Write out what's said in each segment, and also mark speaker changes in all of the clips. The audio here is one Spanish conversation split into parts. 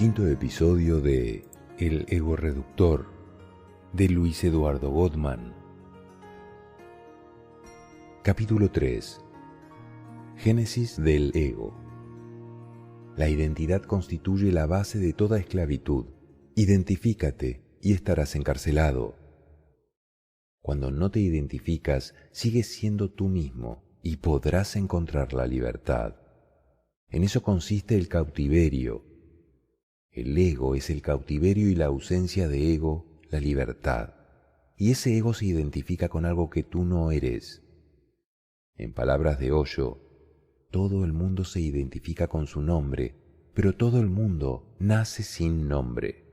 Speaker 1: quinto episodio de El ego reductor, de Luis Eduardo Gottman. Capítulo 3. Génesis del ego. La identidad constituye la base de toda esclavitud. Identifícate y estarás encarcelado. Cuando no te identificas, sigues siendo tú mismo y podrás encontrar la libertad. En eso consiste el cautiverio. El ego es el cautiverio y la ausencia de ego, la libertad. Y ese ego se identifica con algo que tú no eres. En palabras de Osho, todo el mundo se identifica con su nombre, pero todo el mundo nace sin nombre.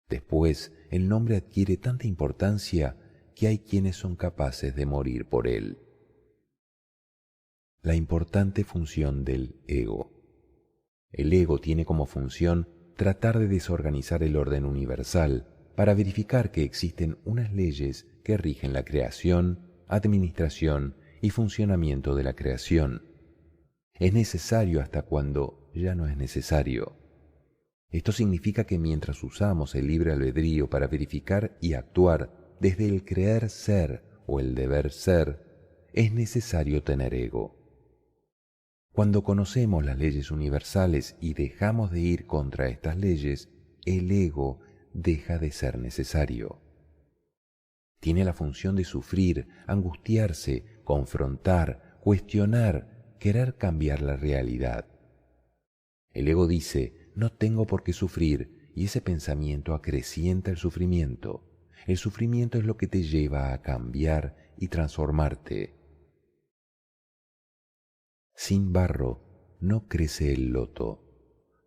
Speaker 1: Después, el nombre adquiere tanta importancia que hay quienes son capaces de morir por él. La importante función del ego. El ego tiene como función tratar de desorganizar el orden universal para verificar que existen unas leyes que rigen la creación, administración y funcionamiento de la creación. Es necesario hasta cuando ya no es necesario. Esto significa que mientras usamos el libre albedrío para verificar y actuar desde el creer ser o el deber ser, es necesario tener ego. Cuando conocemos las leyes universales y dejamos de ir contra estas leyes, el ego deja de ser necesario. Tiene la función de sufrir, angustiarse, confrontar, cuestionar, querer cambiar la realidad. El ego dice, no tengo por qué sufrir, y ese pensamiento acrecienta el sufrimiento. El sufrimiento es lo que te lleva a cambiar y transformarte. Sin barro no crece el loto.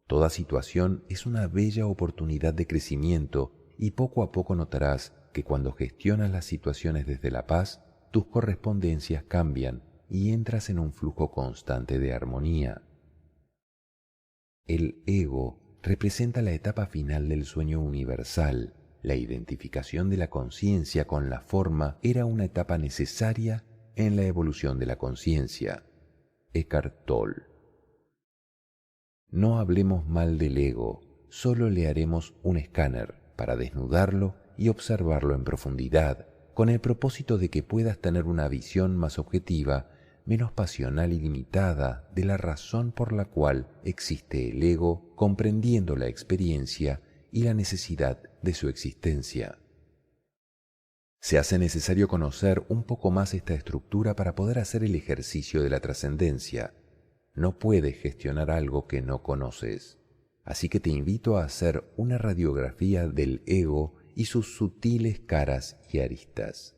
Speaker 1: Toda situación es una bella oportunidad de crecimiento y poco a poco notarás que cuando gestionas las situaciones desde la paz, tus correspondencias cambian y entras en un flujo constante de armonía. El ego representa la etapa final del sueño universal. La identificación de la conciencia con la forma era una etapa necesaria en la evolución de la conciencia. Eckhart Tolle. No hablemos mal del ego, solo le haremos un escáner para desnudarlo y observarlo en profundidad, con el propósito de que puedas tener una visión más objetiva, menos pasional y limitada de la razón por la cual existe el ego, comprendiendo la experiencia y la necesidad de su existencia. Se hace necesario conocer un poco más esta estructura para poder hacer el ejercicio de la trascendencia. No puedes gestionar algo que no conoces. Así que te invito a hacer una radiografía del ego y sus sutiles caras y aristas.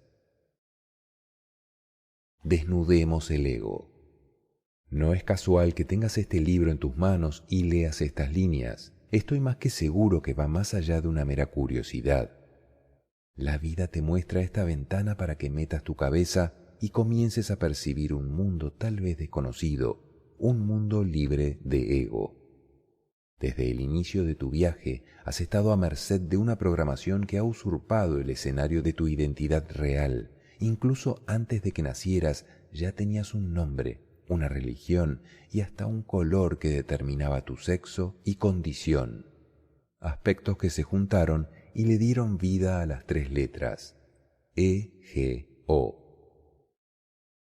Speaker 1: Desnudemos el ego. No es casual que tengas este libro en tus manos y leas estas líneas. Estoy más que seguro que va más allá de una mera curiosidad. La vida te muestra esta ventana para que metas tu cabeza y comiences a percibir un mundo tal vez desconocido, un mundo libre de ego. Desde el inicio de tu viaje has estado a merced de una programación que ha usurpado el escenario de tu identidad real. Incluso antes de que nacieras ya tenías un nombre, una religión y hasta un color que determinaba tu sexo y condición. Aspectos que se juntaron y le dieron vida a las tres letras, E-G-O.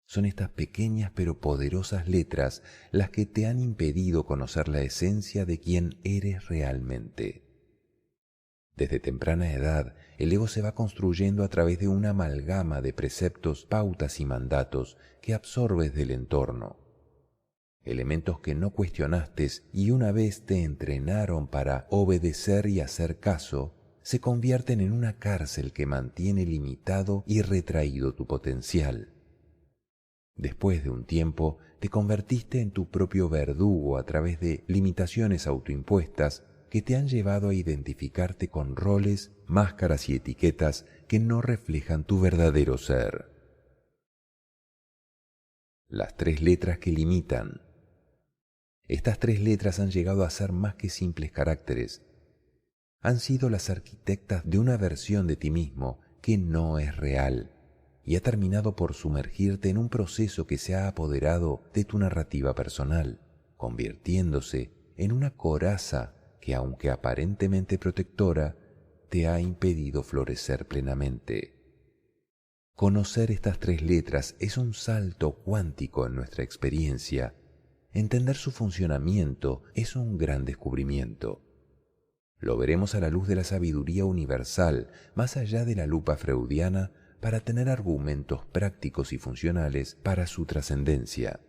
Speaker 1: Son estas pequeñas pero poderosas letras las que te han impedido conocer la esencia de quién eres realmente. Desde temprana edad, el ego se va construyendo a través de una amalgama de preceptos, pautas y mandatos que absorbes del entorno. Elementos que no cuestionaste y una vez te entrenaron para obedecer y hacer caso, se convierten en una cárcel que mantiene limitado y retraído tu potencial. Después de un tiempo, te convertiste en tu propio verdugo a través de limitaciones autoimpuestas que te han llevado a identificarte con roles, máscaras y etiquetas que no reflejan tu verdadero ser. Las tres letras que limitan. Estas tres letras han llegado a ser más que simples caracteres. Han sido las arquitectas de una versión de ti mismo que no es real y ha terminado por sumergirte en un proceso que se ha apoderado de tu narrativa personal, convirtiéndose en una coraza que, aunque aparentemente protectora, te ha impedido florecer plenamente. Conocer estas 3 letras es un salto cuántico en nuestra experiencia. Entender su funcionamiento es un gran descubrimiento. Lo veremos a la luz de la sabiduría universal, más allá de la lupa freudiana, para tener argumentos prácticos y funcionales para su trascendencia.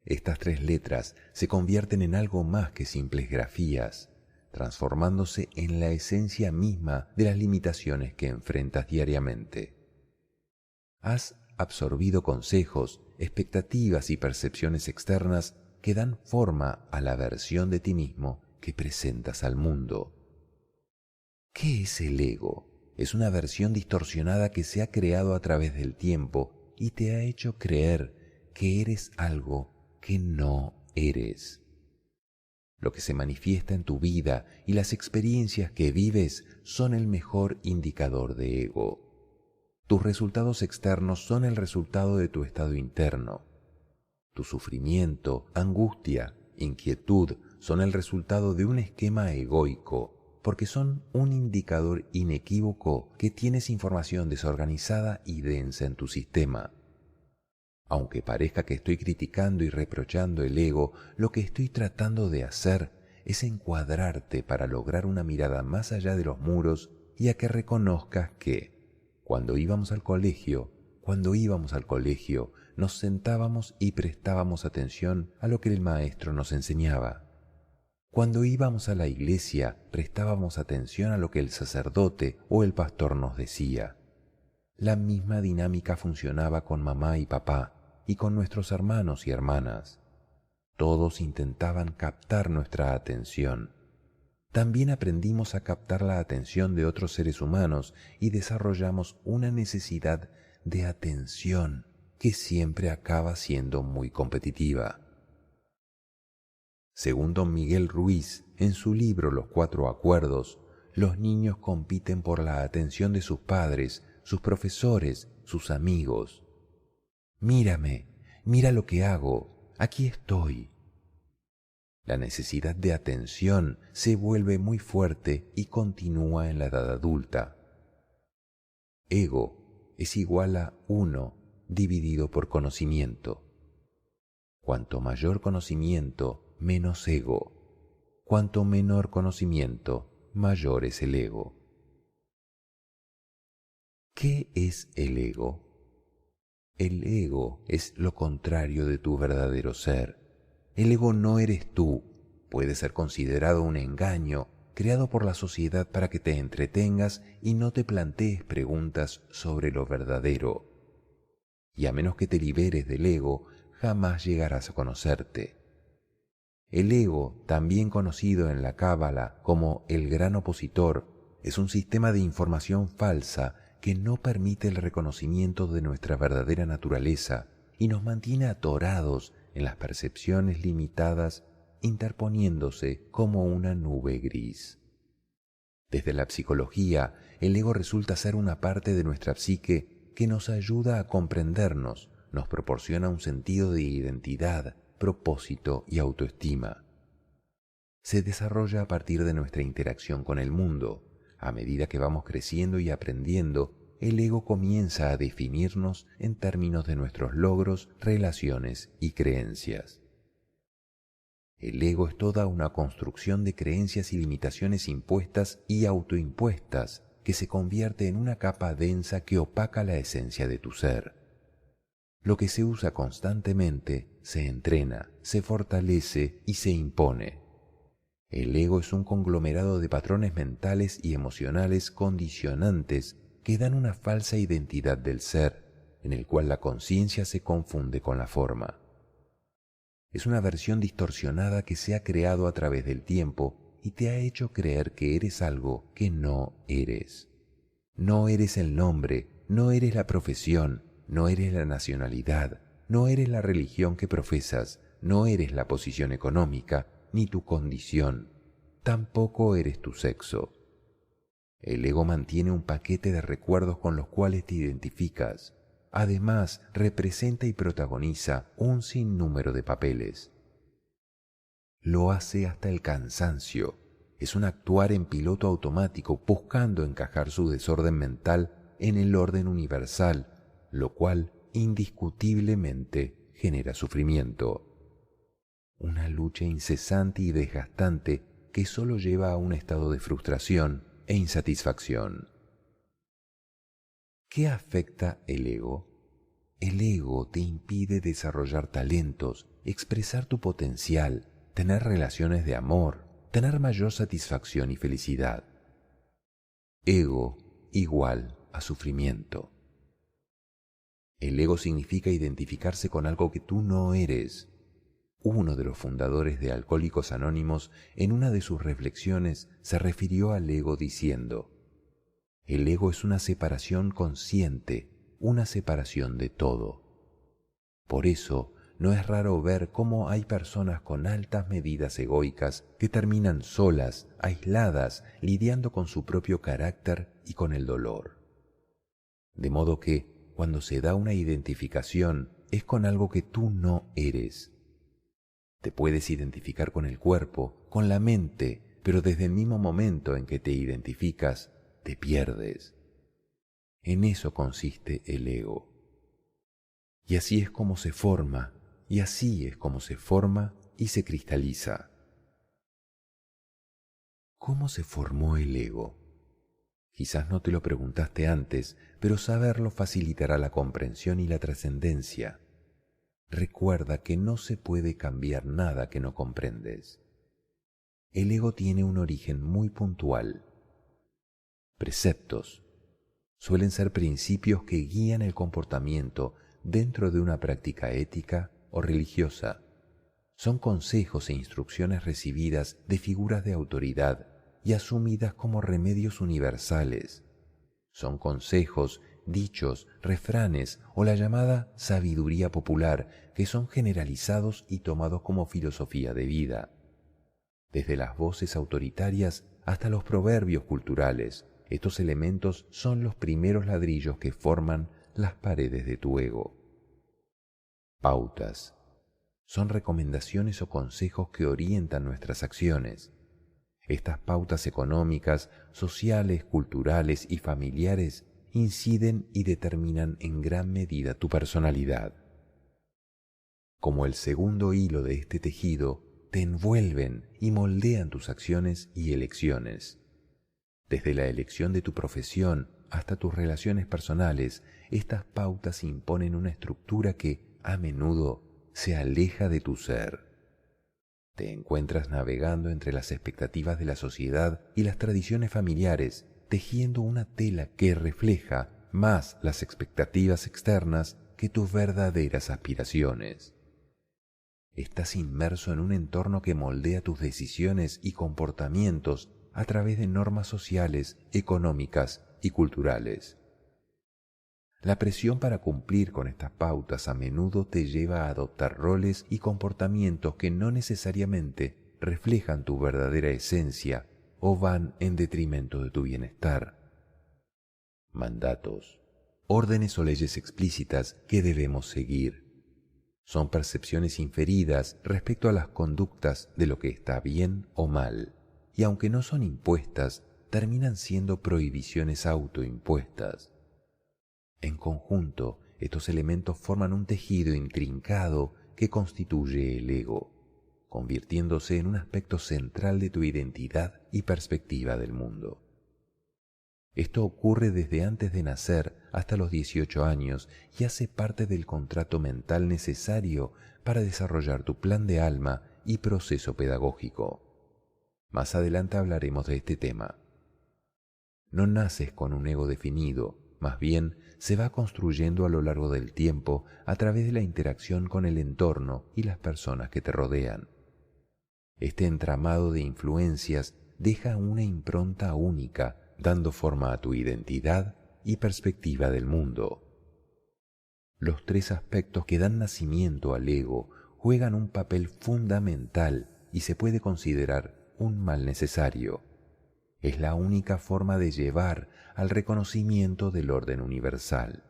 Speaker 1: Estas 3 letras se convierten en algo más que simples grafías, transformándose en la esencia misma de las limitaciones que enfrentas diariamente. Has absorbido consejos, expectativas y percepciones externas que dan forma a la versión de ti mismo que presentas al mundo. ¿Qué es el ego? Es una versión distorsionada que se ha creado a través del tiempo y te ha hecho creer que eres algo que no eres. Lo que se manifiesta en tu vida y las experiencias que vives son el mejor indicador de ego. Tus resultados externos son el resultado de tu estado interno. Tu sufrimiento, angustia, inquietud son el resultado de un esquema egoico, porque son un indicador inequívoco que tienes información desorganizada y densa en tu sistema. Aunque parezca que estoy criticando y reprochando el ego, lo que estoy tratando de hacer es encuadrarte para lograr una mirada más allá de los muros y a que reconozcas que, cuando íbamos al colegio, nos sentábamos y prestábamos atención a lo que el maestro nos enseñaba. Cuando íbamos a la iglesia, prestábamos atención a lo que el sacerdote o el pastor nos decía. La misma dinámica funcionaba con mamá y papá y con nuestros hermanos y hermanas. Todos intentaban captar nuestra atención. También aprendimos a captar la atención de otros seres humanos y desarrollamos una necesidad de atención que siempre acaba siendo muy competitiva. Según don Miguel Ruiz, en su libro Los 4 Acuerdos, los niños compiten por la atención de sus padres, sus profesores, sus amigos. Mírame, mira lo que hago, aquí estoy. La necesidad de atención se vuelve muy fuerte y continúa en la edad adulta. Ego es igual a 1 dividido por conocimiento. Cuanto mayor conocimiento, menos ego. Cuanto menor conocimiento, mayor es el ego. ¿Qué es el ego? El ego es lo contrario de tu verdadero ser. El ego no eres tú. Puede ser considerado un engaño creado por la sociedad para que te entretengas y no te plantees preguntas sobre lo verdadero. Y a menos que te liberes del ego, jamás llegarás a conocerte. El ego, también conocido en la Cábala como el gran opositor, es un sistema de información falsa que no permite el reconocimiento de nuestra verdadera naturaleza y nos mantiene atorados en las percepciones limitadas, interponiéndose como una nube gris. Desde la psicología, el ego resulta ser una parte de nuestra psique que nos ayuda a comprendernos, nos proporciona un sentido de identidad, propósito y autoestima. Se desarrolla a partir de nuestra interacción con el mundo. A medida que vamos creciendo y aprendiendo, el ego comienza a definirnos en términos de nuestros logros, relaciones y creencias. El ego es toda una construcción de creencias y limitaciones impuestas y autoimpuestas que se convierte en una capa densa que opaca la esencia de tu ser. Lo que se usa constantemente se entrena, se fortalece y se impone. El ego es un conglomerado de patrones mentales y emocionales condicionantes que dan una falsa identidad del ser, en el cual la conciencia se confunde con la forma. Es una versión distorsionada que se ha creado a través del tiempo y te ha hecho creer que eres algo que no eres. No eres el nombre, no eres la profesión, no eres la nacionalidad, no eres la religión que profesas, no eres la posición económica, ni tu condición, tampoco eres tu sexo. El ego mantiene un paquete de recuerdos con los cuales te identificas. Además, representa y protagoniza un sinnúmero de papeles. Lo hace hasta el cansancio. Es un actuar en piloto automático buscando encajar su desorden mental en el orden universal, lo cual indiscutiblemente genera sufrimiento. Una lucha incesante y desgastante que solo lleva a un estado de frustración e insatisfacción. ¿Qué afecta el ego? El ego te impide desarrollar talentos, expresar tu potencial, tener relaciones de amor, tener mayor satisfacción y felicidad. Ego igual a sufrimiento. El ego significa identificarse con algo que tú no eres. Uno de los fundadores de Alcohólicos Anónimos, en una de sus reflexiones, se refirió al ego diciendo: el ego es una separación consciente, una separación de todo. Por eso, no es raro ver cómo hay personas con altas medidas egoicas que terminan solas, aisladas, lidiando con su propio carácter y con el dolor. De modo que, cuando se da una identificación, es con algo que tú no eres. Te puedes identificar con el cuerpo, con la mente, pero desde el mismo momento en que te identificas, te pierdes. En eso consiste el ego. Y así es como se forma, y así es como se forma y se cristaliza. ¿Cómo se formó el ego? Quizás no te lo preguntaste antes, pero saberlo facilitará la comprensión y la trascendencia. Recuerda que no se puede cambiar nada que no comprendes. El ego tiene un origen muy puntual. Preceptos suelen ser principios que guían el comportamiento dentro de una práctica ética o religiosa. Son consejos e instrucciones recibidas de figuras de autoridad y asumidas como remedios universales. Son consejos, dichos, refranes o la llamada sabiduría popular que son generalizados y tomados como filosofía de vida. Desde las voces autoritarias hasta los proverbios culturales, estos elementos son los primeros ladrillos que forman las paredes de tu ego. Pautas son recomendaciones o consejos que orientan nuestras acciones. Estas pautas económicas, sociales, culturales y familiares inciden y determinan en gran medida tu personalidad. Como el segundo hilo de este tejido, te envuelven y moldean tus acciones y elecciones. Desde la elección de tu profesión hasta tus relaciones personales, estas pautas imponen una estructura que, a menudo, se aleja de tu ser. Te encuentras navegando entre las expectativas de la sociedad y las tradiciones familiares, tejiendo una tela que refleja más las expectativas externas que tus verdaderas aspiraciones. Estás inmerso en un entorno que moldea tus decisiones y comportamientos a través de normas sociales, económicas y culturales. La presión para cumplir con estas pautas a menudo te lleva a adoptar roles y comportamientos que no necesariamente reflejan tu verdadera esencia o van en detrimento de tu bienestar. Mandatos, órdenes o leyes explícitas que debemos seguir. Son percepciones inferidas respecto a las conductas de lo que está bien o mal, y aunque no son impuestas, terminan siendo prohibiciones autoimpuestas. En conjunto, estos elementos forman un tejido intrincado que constituye el ego, convirtiéndose en un aspecto central de tu identidad y perspectiva del mundo. Esto ocurre desde antes de nacer hasta los 18 años y hace parte del contrato mental necesario para desarrollar tu plan de alma y proceso pedagógico. Más adelante hablaremos de este tema. No naces con un ego definido, más bien se va construyendo a lo largo del tiempo a través de la interacción con el entorno y las personas que te rodean. Este entramado de influencias deja una impronta única, dando forma a tu identidad y perspectiva del mundo. Los tres aspectos que dan nacimiento al ego juegan un papel fundamental y se puede considerar un mal necesario. Es la única forma de llevar al reconocimiento del orden universal.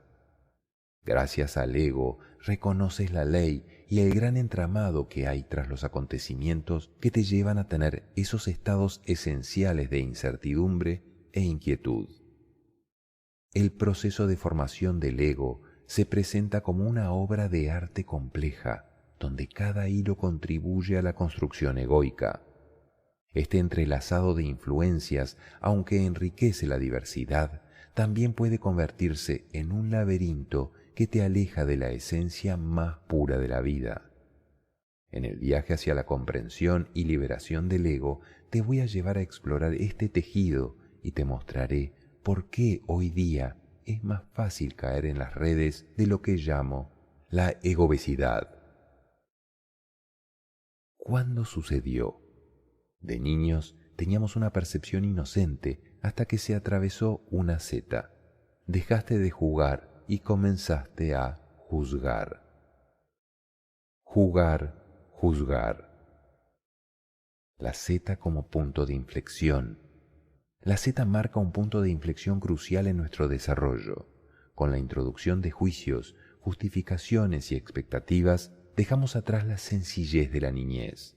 Speaker 1: Gracias al ego, reconoces la ley y el gran entramado que hay tras los acontecimientos que te llevan a tener esos estados esenciales de incertidumbre e inquietud. El proceso de formación del ego se presenta como una obra de arte compleja, donde cada hilo contribuye a la construcción egoica. Este entrelazado de influencias, aunque enriquece la diversidad, también puede convertirse en un laberinto que te aleja de la esencia más pura de la vida. En el viaje hacia la comprensión y liberación del ego, te voy a llevar a explorar este tejido y te mostraré por qué hoy día es más fácil caer en las redes de lo que llamo la egobesidad. ¿Cuándo sucedió? De niños teníamos una percepción inocente hasta que se atravesó una seta. Dejaste de jugar y comenzaste a juzgar. Jugar, juzgar. La seta como punto de inflexión. La seta marca un punto de inflexión crucial en nuestro desarrollo. Con la introducción de juicios, justificaciones y expectativas, dejamos atrás la sencillez de la niñez.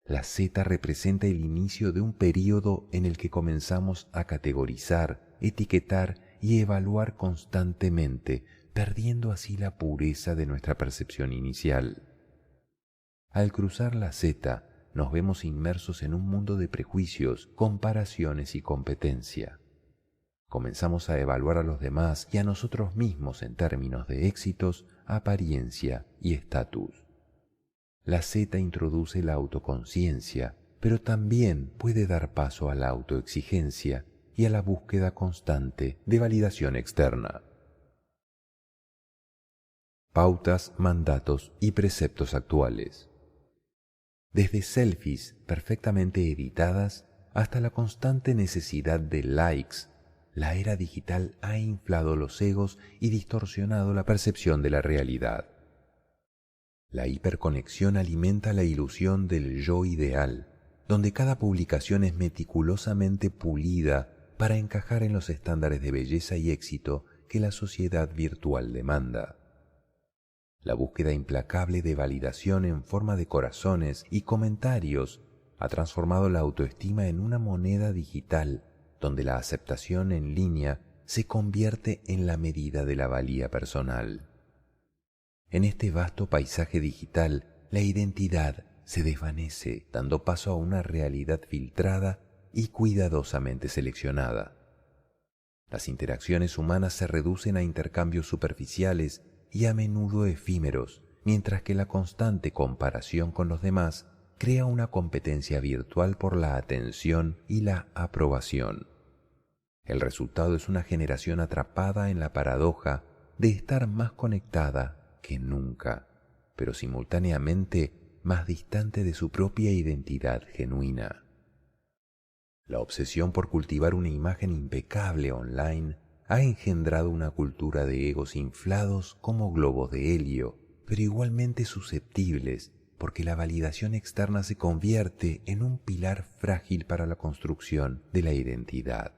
Speaker 1: La seta representa el inicio de un período en el que comenzamos a categorizar, etiquetar y evaluar constantemente, perdiendo así la pureza de nuestra percepción inicial. Al cruzar la seta, nos vemos inmersos en un mundo de prejuicios, comparaciones y competencia. Comenzamos a evaluar a los demás y a nosotros mismos en términos de éxitos, apariencia y estatus. La seta introduce la autoconciencia, pero también puede dar paso a la autoexigencia y a la búsqueda constante de validación externa. Pautas, mandatos y preceptos actuales. Desde selfies perfectamente editadas hasta la constante necesidad de likes, la era digital ha inflado los egos y distorsionado la percepción de la realidad. La hiperconexión alimenta la ilusión del yo ideal, donde cada publicación es meticulosamente pulida para encajar en los estándares de belleza y éxito que la sociedad virtual demanda. La búsqueda implacable de validación en forma de corazones y comentarios ha transformado la autoestima en una moneda digital, donde la aceptación en línea se convierte en la medida de la valía personal. En este vasto paisaje digital, la identidad se desvanece, dando paso a una realidad filtrada y cuidadosamente seleccionada. Las interacciones humanas se reducen a intercambios superficiales y a menudo efímeros, mientras que la constante comparación con los demás crea una competencia virtual por la atención y la aprobación. El resultado es una generación atrapada en la paradoja de estar más conectada que nunca, pero simultáneamente más distante de su propia identidad genuina. La obsesión por cultivar una imagen impecable online ha engendrado una cultura de egos inflados como globos de helio, pero igualmente susceptibles, porque la validación externa se convierte en un pilar frágil para la construcción de la identidad.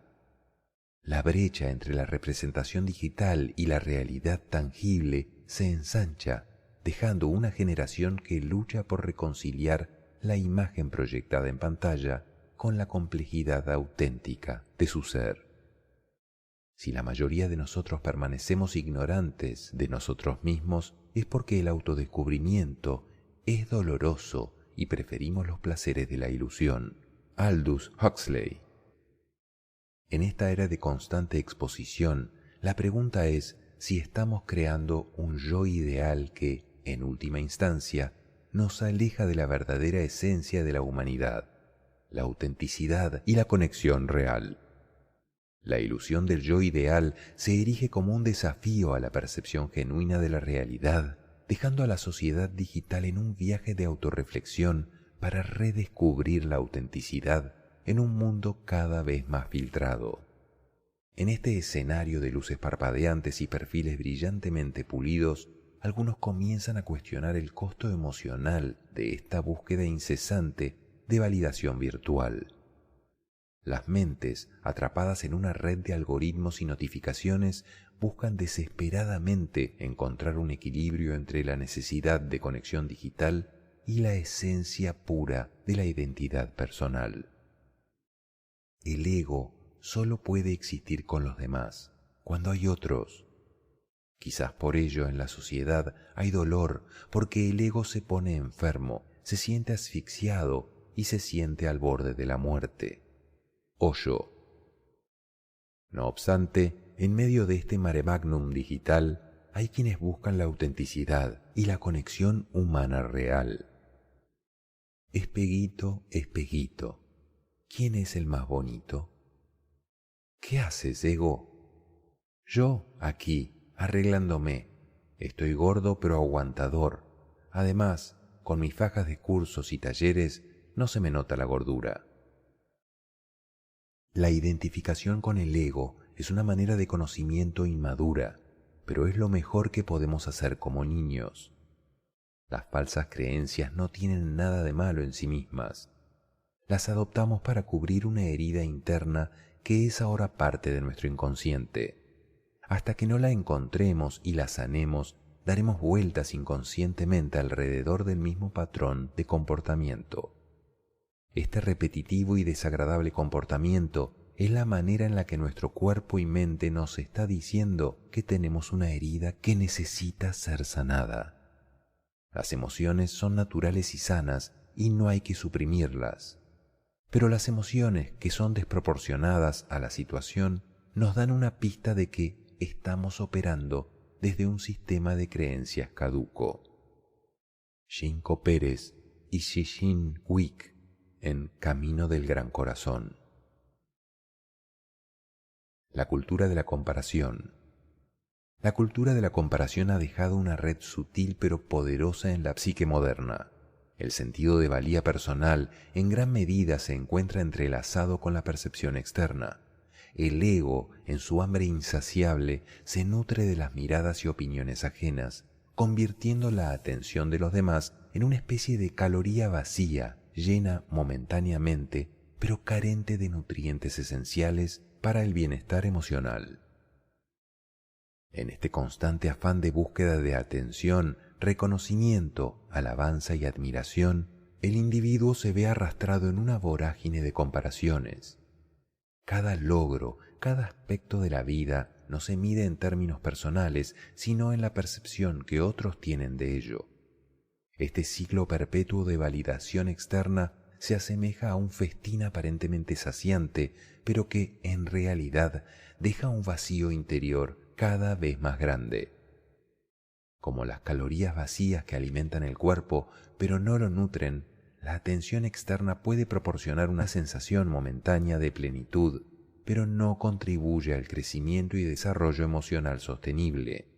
Speaker 1: La brecha entre la representación digital y la realidad tangible se ensancha, dejando una generación que lucha por reconciliar la imagen proyectada en pantalla con la complejidad auténtica de su ser. Si la mayoría de nosotros permanecemos ignorantes de nosotros mismos, es porque el autodescubrimiento es doloroso y preferimos los placeres de la ilusión. Aldous Huxley. En esta era de constante exposición, la pregunta es si estamos creando un yo ideal que, en última instancia, nos aleja de la verdadera esencia de la humanidad, la autenticidad y la conexión real. La ilusión del yo ideal se erige como un desafío a la percepción genuina de la realidad, dejando a la sociedad digital en un viaje de autorreflexión para redescubrir la autenticidad en un mundo cada vez más filtrado. En este escenario de luces parpadeantes y perfiles brillantemente pulidos, algunos comienzan a cuestionar el costo emocional de esta búsqueda incesante de validación virtual. Las mentes, atrapadas en una red de algoritmos y notificaciones, buscan desesperadamente encontrar un equilibrio entre la necesidad de conexión digital y la esencia pura de la identidad personal. El ego solo puede existir con los demás cuando hay otros. Quizás por ello en la sociedad hay dolor, porque el ego se pone enfermo, se siente asfixiado y se siente al borde de la muerte. Hoyo. No obstante, en medio de este mare magnum digital, hay quienes buscan la autenticidad y la conexión humana real. Espeguito, espeguito, ¿quién es el más bonito? ¿Qué haces, ego? Yo, aquí, arreglándome. Estoy gordo pero aguantador. Además, con mis fajas de cursos y talleres, no se me nota la gordura. La identificación con el ego es una manera de conocimiento inmadura, pero es lo mejor que podemos hacer como niños. Las falsas creencias no tienen nada de malo en sí mismas. Las adoptamos para cubrir una herida interna que es ahora parte de nuestro inconsciente. Hasta que no la encontremos y la sanemos, daremos vueltas inconscientemente alrededor del mismo patrón de comportamiento. Este repetitivo y desagradable comportamiento es la manera en la que nuestro cuerpo y mente nos está diciendo que tenemos una herida que necesita ser sanada. Las emociones son naturales y sanas y no hay que suprimirlas. Pero las emociones que son desproporcionadas a la situación nos dan una pista de que estamos operando desde un sistema de creencias caduco. Shinko Pérez y Cixin Wick en Camino del Gran Corazón. La cultura de la comparación. La cultura de la comparación ha dejado una red sutil pero poderosa en la psique moderna. El sentido de valía personal en gran medida se encuentra entrelazado con la percepción externa. El ego, en su hambre insaciable, se nutre de las miradas y opiniones ajenas, convirtiendo la atención de los demás en una especie de caloría vacía, llena momentáneamente, pero carente de nutrientes esenciales para el bienestar emocional. En este constante afán de búsqueda de atención, reconocimiento, alabanza y admiración, el individuo se ve arrastrado en una vorágine de comparaciones. Cada logro, cada aspecto de la vida no se mide en términos personales, sino en la percepción que otros tienen de ello. Este ciclo perpetuo de validación externa se asemeja a un festín aparentemente saciante, pero que en realidad deja un vacío interior cada vez más grande. Como las calorías vacías que alimentan el cuerpo, pero no lo nutren, la atención externa puede proporcionar una sensación momentánea de plenitud, pero no contribuye al crecimiento y desarrollo emocional sostenible.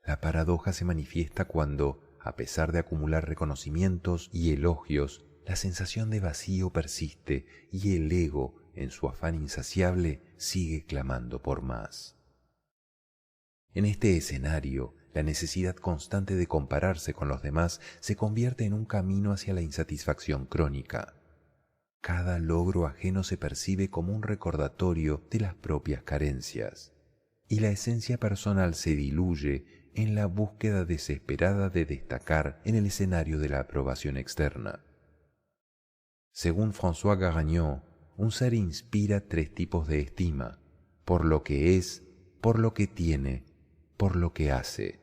Speaker 1: La paradoja se manifiesta cuando, a pesar de acumular reconocimientos y elogios, la sensación de vacío persiste y el ego, en su afán insaciable, sigue clamando por más. En este escenario, la necesidad constante de compararse con los demás se convierte en un camino hacia la insatisfacción crónica. Cada logro ajeno se percibe como un recordatorio de las propias carencias, y la esencia personal se diluye en la búsqueda desesperada de destacar en el escenario de la aprobación externa. Según François Garagnot, un ser inspira 3 tipos de estima: por lo que es, por lo que tiene, por lo que hace.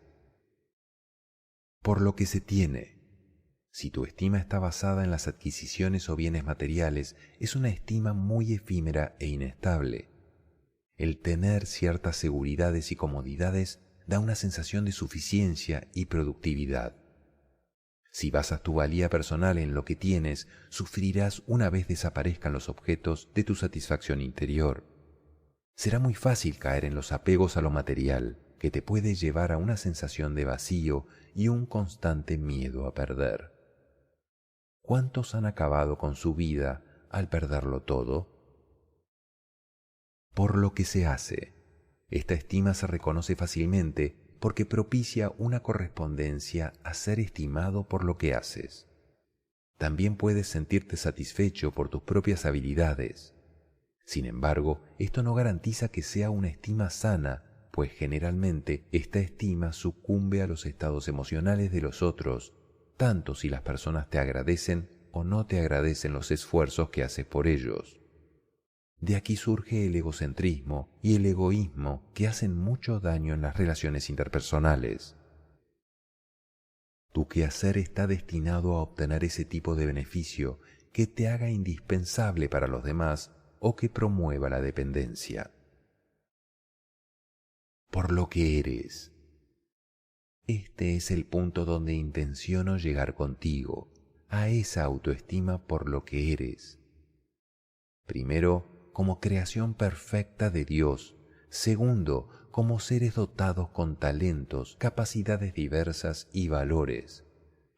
Speaker 1: Por lo que se tiene. Si tu estima está basada en las adquisiciones o bienes materiales, es una estima muy efímera e inestable. El tener ciertas seguridades y comodidades da una sensación de suficiencia y productividad. Si basas tu valía personal en lo que tienes, sufrirás una vez desaparezcan los objetos de tu satisfacción interior. Será muy fácil caer en los apegos a lo material, que te puede llevar a una sensación de vacío y un constante miedo a perder. ¿Cuántos han acabado con su vida al perderlo todo? Por lo que se hace. Esta estima se reconoce fácilmente porque propicia una correspondencia a ser estimado por lo que haces. También puedes sentirte satisfecho por tus propias habilidades. Sin embargo, esto no garantiza que sea una estima sana, pues generalmente esta estima sucumbe a los estados emocionales de los otros, tanto si las personas te agradecen o no te agradecen los esfuerzos que haces por ellos. De aquí surge el egocentrismo y el egoísmo que hacen mucho daño en las relaciones interpersonales. Tu quehacer está destinado a obtener ese tipo de beneficio que te haga indispensable para los demás o que promueva la dependencia. Por lo que eres. Este es el punto donde intenciono llegar contigo, a esa autoestima por lo que eres. Primero, como creación perfecta de Dios. Segundo, como seres dotados con talentos, capacidades diversas y valores,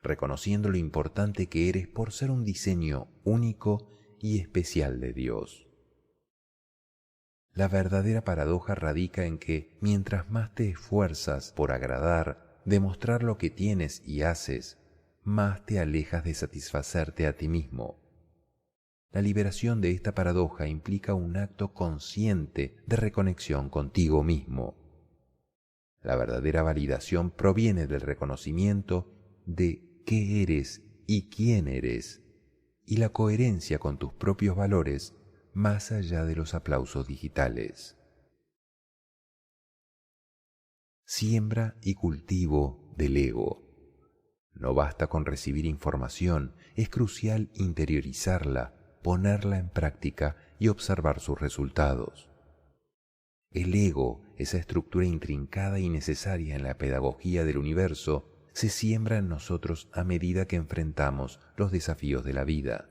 Speaker 1: reconociendo lo importante que eres por ser un diseño único y especial de Dios. La verdadera paradoja radica en que, mientras más te esfuerzas por agradar, demostrar lo que tienes y haces, más te alejas de satisfacerte a ti mismo. La liberación de esta paradoja implica un acto consciente de reconexión contigo mismo. La verdadera validación proviene del reconocimiento de qué eres y quién eres, y la coherencia con tus propios valores más allá de los aplausos digitales. Siembra y cultivo del ego. No basta con recibir información, es crucial interiorizarla, ponerla en práctica y observar sus resultados. El ego, esa estructura intrincada y necesaria en la pedagogía del universo, se siembra en nosotros a medida que enfrentamos los desafíos de la vida.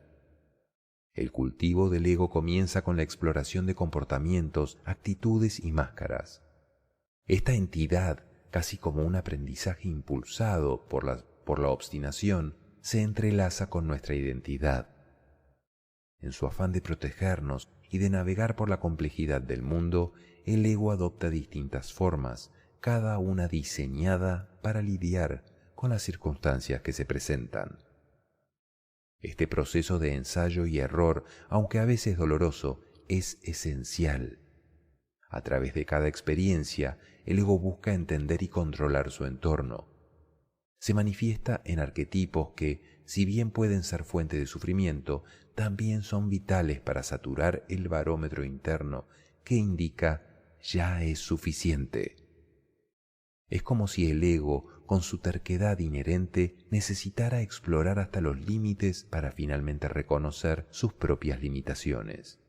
Speaker 1: El cultivo del ego comienza con la exploración de comportamientos, actitudes y máscaras. Esta entidad, casi como un aprendizaje impulsado por la obstinación, se entrelaza con nuestra identidad. En su afán de protegernos y de navegar por la complejidad del mundo, el ego adopta distintas formas, cada una diseñada para lidiar con las circunstancias que se presentan. Este proceso de ensayo y error, aunque a veces doloroso, es esencial. A través de cada experiencia, el ego busca entender y controlar su entorno. Se manifiesta en arquetipos que, si bien pueden ser fuente de sufrimiento, también son vitales para saturar el barómetro interno que indica ya es suficiente. Es como si el ego, con su terquedad inherente, necesitara explorar hasta los límites para finalmente reconocer sus propias limitaciones.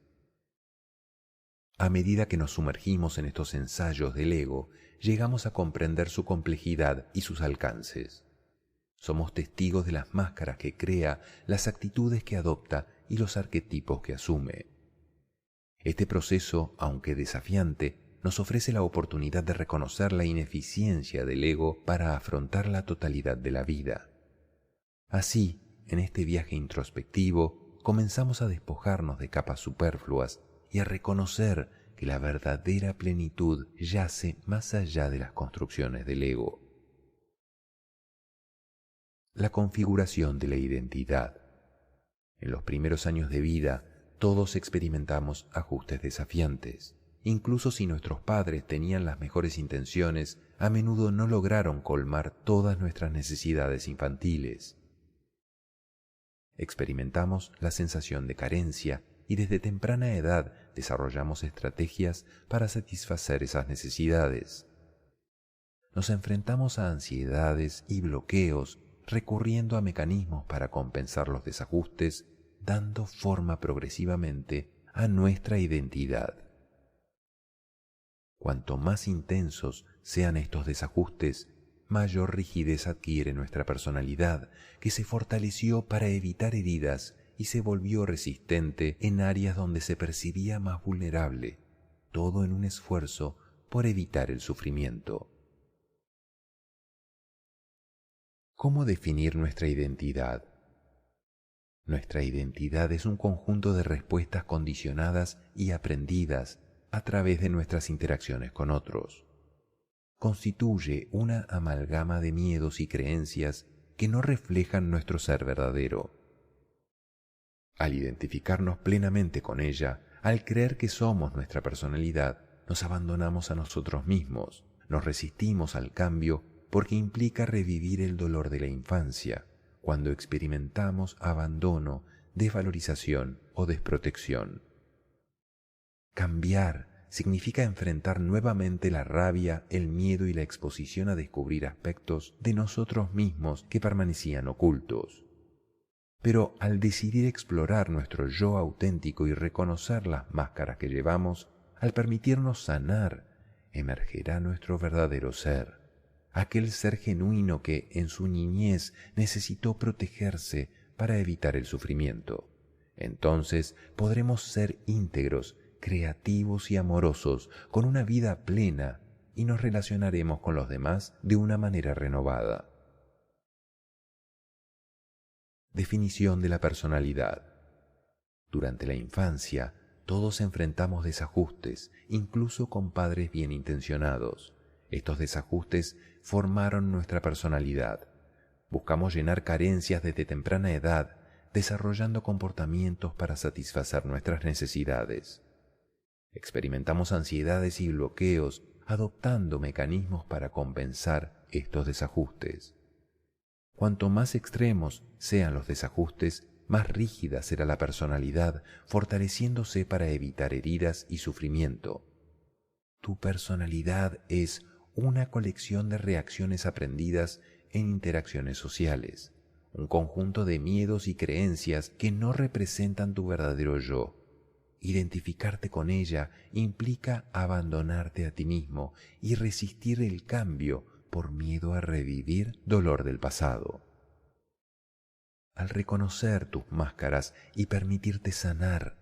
Speaker 1: A medida que nos sumergimos en estos ensayos del ego, llegamos a comprender su complejidad y sus alcances. Somos testigos de las máscaras que crea, las actitudes que adopta y los arquetipos que asume. Este proceso, aunque desafiante, nos ofrece la oportunidad de reconocer la ineficiencia del ego para afrontar la totalidad de la vida. Así, en este viaje introspectivo, comenzamos a despojarnos de capas superfluas y a reconocer que la verdadera plenitud yace más allá de las construcciones del ego. La configuración de la identidad. En los primeros años de vida, todos experimentamos ajustes desafiantes. Incluso si nuestros padres tenían las mejores intenciones, a menudo no lograron colmar todas nuestras necesidades infantiles. Experimentamos la sensación de carencia y desde temprana edad desarrollamos estrategias para satisfacer esas necesidades. Nos enfrentamos a ansiedades y bloqueos recurriendo a mecanismos para compensar los desajustes, dando forma progresivamente a nuestra identidad. Cuanto más intensos sean estos desajustes, mayor rigidez adquiere nuestra personalidad, que se fortaleció para evitar heridas y se volvió resistente en áreas donde se percibía más vulnerable, todo en un esfuerzo por evitar el sufrimiento. ¿Cómo definir nuestra identidad? Nuestra identidad es un conjunto de respuestas condicionadas y aprendidas a través de nuestras interacciones con otros. Constituye una amalgama de miedos y creencias que no reflejan nuestro ser verdadero. Al identificarnos plenamente con ella, Al creer que somos nuestra personalidad, nos abandonamos a nosotros mismos, nos resistimos al cambio porque implica revivir el dolor de la infancia, cuando experimentamos abandono, desvalorización o desprotección. Cambiar significa enfrentar nuevamente la rabia, el miedo y la exposición a descubrir aspectos de nosotros mismos que permanecían ocultos. Pero al decidir explorar nuestro yo auténtico y reconocer las máscaras que llevamos, al permitirnos sanar, emergerá nuestro verdadero ser, aquel ser genuino que en su niñez necesitó protegerse para evitar el sufrimiento. Entonces podremos ser íntegros, creativos y amorosos, con una vida plena, y nos relacionaremos con los demás de una manera renovada. Definición de la personalidad. Durante la infancia, todos enfrentamos desajustes, incluso con padres bien intencionados. Estos desajustes formaron nuestra personalidad. Buscamos llenar carencias desde temprana edad, desarrollando comportamientos para satisfacer nuestras necesidades. Experimentamos ansiedades y bloqueos, adoptando mecanismos para compensar estos desajustes. Cuanto más extremos sean los desajustes, más rígida será la personalidad, fortaleciéndose para evitar heridas y sufrimiento. Tu personalidad es una colección de reacciones aprendidas en interacciones sociales, un conjunto de miedos y creencias que no representan tu verdadero yo. Identificarte con ella implica abandonarte a ti mismo y resistir el cambio por miedo a revivir dolor del pasado. Al reconocer tus máscaras y permitirte sanar,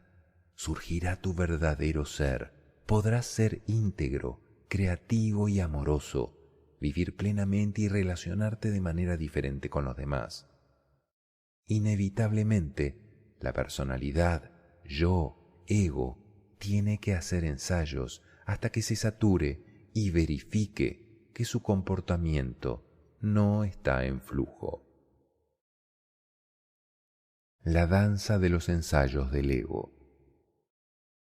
Speaker 1: surgirá tu verdadero ser. Podrás ser íntegro, creativo y amoroso, vivir plenamente y relacionarte de manera diferente con los demás. Inevitablemente, la personalidad, yo, ego, tiene que hacer ensayos hasta que se sature y verifique que su comportamiento no está en flujo. La danza de los ensayos del ego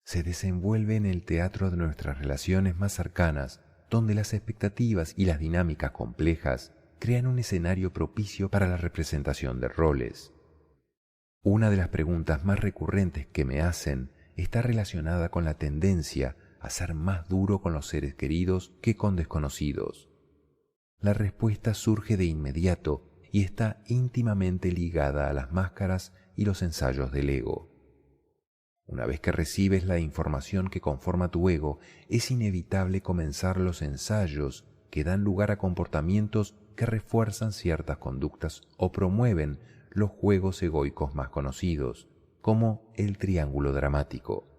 Speaker 1: se desenvuelve en el teatro de nuestras relaciones más cercanas, donde las expectativas y las dinámicas complejas crean un escenario propicio para la representación de roles. Una de las preguntas más recurrentes que me hacen está relacionada con la tendencia a ser más duro con los seres queridos que con desconocidos. La respuesta surge de inmediato y está íntimamente ligada a las máscaras y los ensayos del ego. Una vez que recibes la información que conforma tu ego, es inevitable comenzar los ensayos que dan lugar a comportamientos que refuerzan ciertas conductas o promueven los juegos egoicos más conocidos, como el triángulo dramático.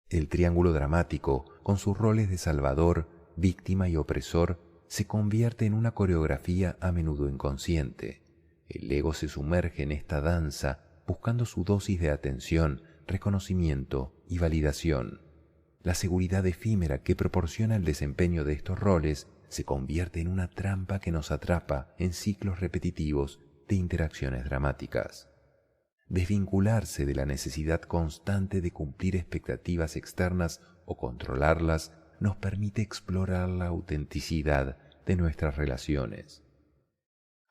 Speaker 1: El triángulo dramático, con sus roles de salvador, víctima y opresor, se convierte en una coreografía a menudo inconsciente. El ego se sumerge en esta danza buscando su dosis de atención, reconocimiento y validación. La seguridad efímera que proporciona el desempeño de estos roles se convierte en una trampa que nos atrapa en ciclos repetitivos de interacciones dramáticas. Desvincularse de la necesidad constante de cumplir expectativas externas o controlarlas nos permite explorar la autenticidad de nuestras relaciones.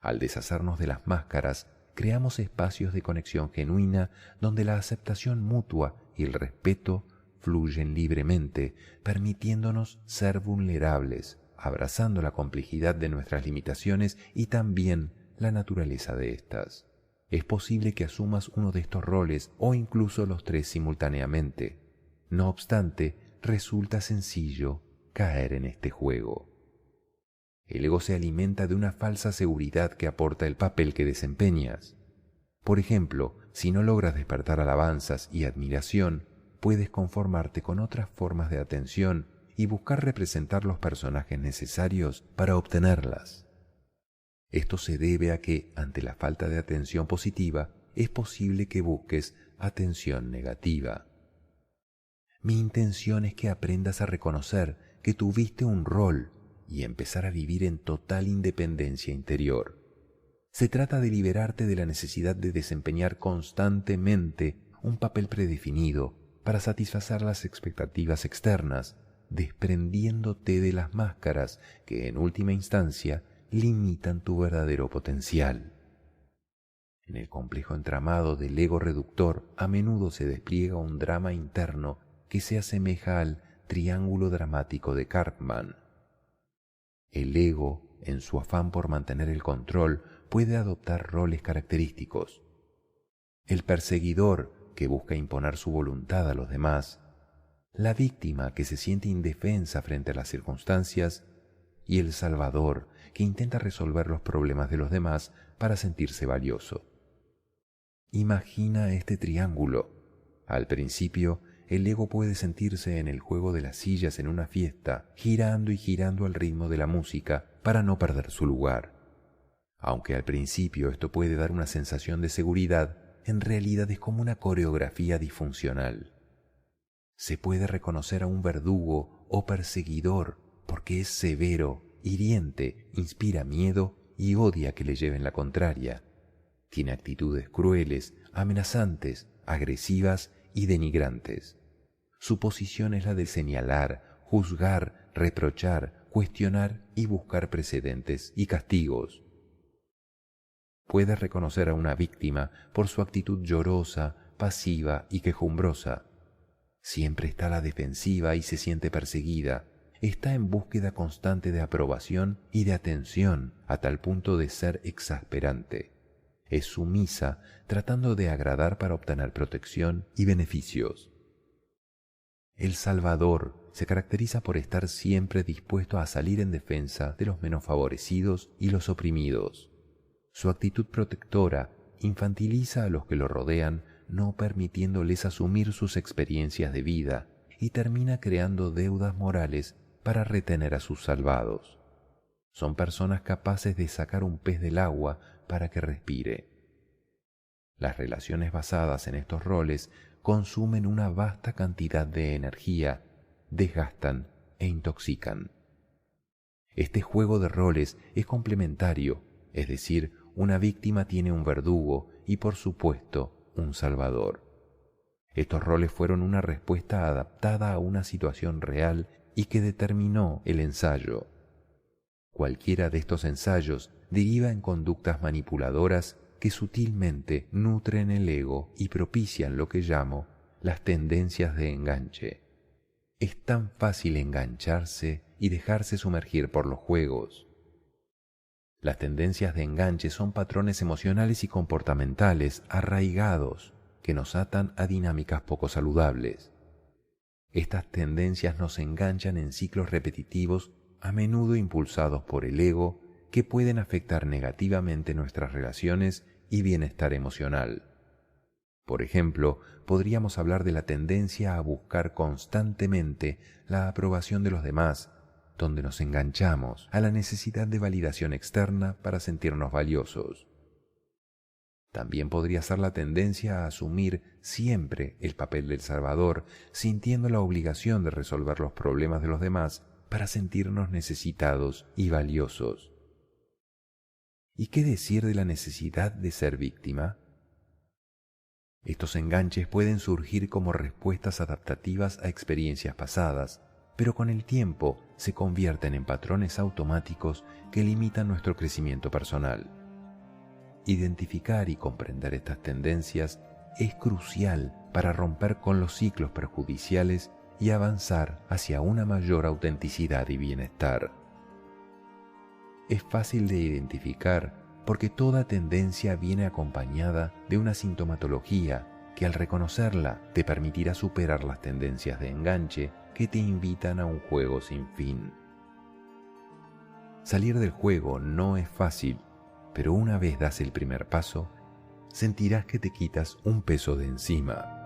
Speaker 1: Al deshacernos de las máscaras, creamos espacios de conexión genuina donde la aceptación mutua y el respeto fluyen libremente, permitiéndonos ser vulnerables, abrazando la complejidad de nuestras limitaciones y también la naturaleza de estas. Es posible que asumas uno de estos roles o incluso los tres simultáneamente. No obstante, resulta sencillo caer en este juego. El ego se alimenta de una falsa seguridad que aporta el papel que desempeñas. Por ejemplo, si no logras despertar alabanzas y admiración, puedes conformarte con otras formas de atención y buscar representar los personajes necesarios para obtenerlas. Esto se debe a que, ante la falta de atención positiva, es posible que busques atención negativa. Mi intención es que aprendas a reconocer que tuviste un rol y empezar a vivir en total independencia interior. Se trata de liberarte de la necesidad de desempeñar constantemente un papel predefinido, para satisfacer las expectativas externas, desprendiéndote de las máscaras que en última instancia limitan tu verdadero potencial. En el complejo entramado del ego reductor a menudo se despliega un drama interno que se asemeja al triángulo dramático de Karpman. El ego, en su afán por mantener el control, puede adoptar roles característicos. El perseguidor, que busca imponer su voluntad a los demás, la víctima, que se siente indefensa frente a las circunstancias, y el salvador, que intenta resolver los problemas de los demás para sentirse valioso. Imagina este triángulo. Al principio, el ego puede sentirse en el juego de las sillas en una fiesta, girando y girando al ritmo de la música para no perder su lugar. Aunque al principio esto puede dar una sensación de seguridad, en realidad es como una coreografía disfuncional. Se puede reconocer a un verdugo o perseguidor porque es severo, hiriente, inspira miedo y odia que le lleven la contraria. Tiene actitudes crueles, amenazantes, agresivas y denigrantes. Su posición es la de señalar, juzgar, reprochar, cuestionar y buscar precedentes y castigos. Puedes reconocer a una víctima por su actitud llorosa, pasiva y quejumbrosa. Siempre está a la defensiva y se siente perseguida. Está en búsqueda constante de aprobación y de atención a tal punto de ser exasperante. Es sumisa, tratando de agradar para obtener protección y beneficios. El Salvador se caracteriza por estar siempre dispuesto a salir en defensa de los menos favorecidos y los oprimidos. Su actitud protectora infantiliza a los que lo rodean, no permitiéndoles asumir sus experiencias de vida, y termina creando deudas morales para retener a sus salvados. Son personas capaces de sacar un pez del agua para que respire. Las relaciones basadas en estos roles consumen una vasta cantidad de energía, desgastan e intoxican. Este juego de roles es complementario, es decir, una víctima tiene un verdugo y, por supuesto, un salvador. Estos roles fueron una respuesta adaptada a una situación real y que determinó el ensayo. Cualquiera de estos ensayos deriva en conductas manipuladoras que sutilmente nutren el ego y propician lo que llamo las tendencias de enganche. Es tan fácil engancharse y dejarse sumergir por los juegos. Las tendencias de enganche son patrones emocionales y comportamentales arraigados que nos atan a dinámicas poco saludables. Estas tendencias nos enganchan en ciclos repetitivos, a menudo impulsados por el ego, que pueden afectar negativamente nuestras relaciones y bienestar emocional. Por ejemplo, podríamos hablar de la tendencia a buscar constantemente la aprobación de los demás, donde nos enganchamos a la necesidad de validación externa para sentirnos valiosos. También podría ser la tendencia a asumir siempre el papel del salvador, sintiendo la obligación de resolver los problemas de los demás para sentirnos necesitados y valiosos. ¿Y qué decir de la necesidad de ser víctima? Estos enganches pueden surgir como respuestas adaptativas a experiencias pasadas, pero con el tiempo se convierten en patrones automáticos que limitan nuestro crecimiento personal. Identificar y comprender estas tendencias es crucial para romper con los ciclos perjudiciales y avanzar hacia una mayor autenticidad y bienestar. Es fácil de identificar porque toda tendencia viene acompañada de una sintomatología que al reconocerla te permitirá superar las tendencias de enganche que te invitan a un juego sin fin. Salir del juego no es fácil, pero una vez das el primer paso, sentirás que te quitas un peso de encima.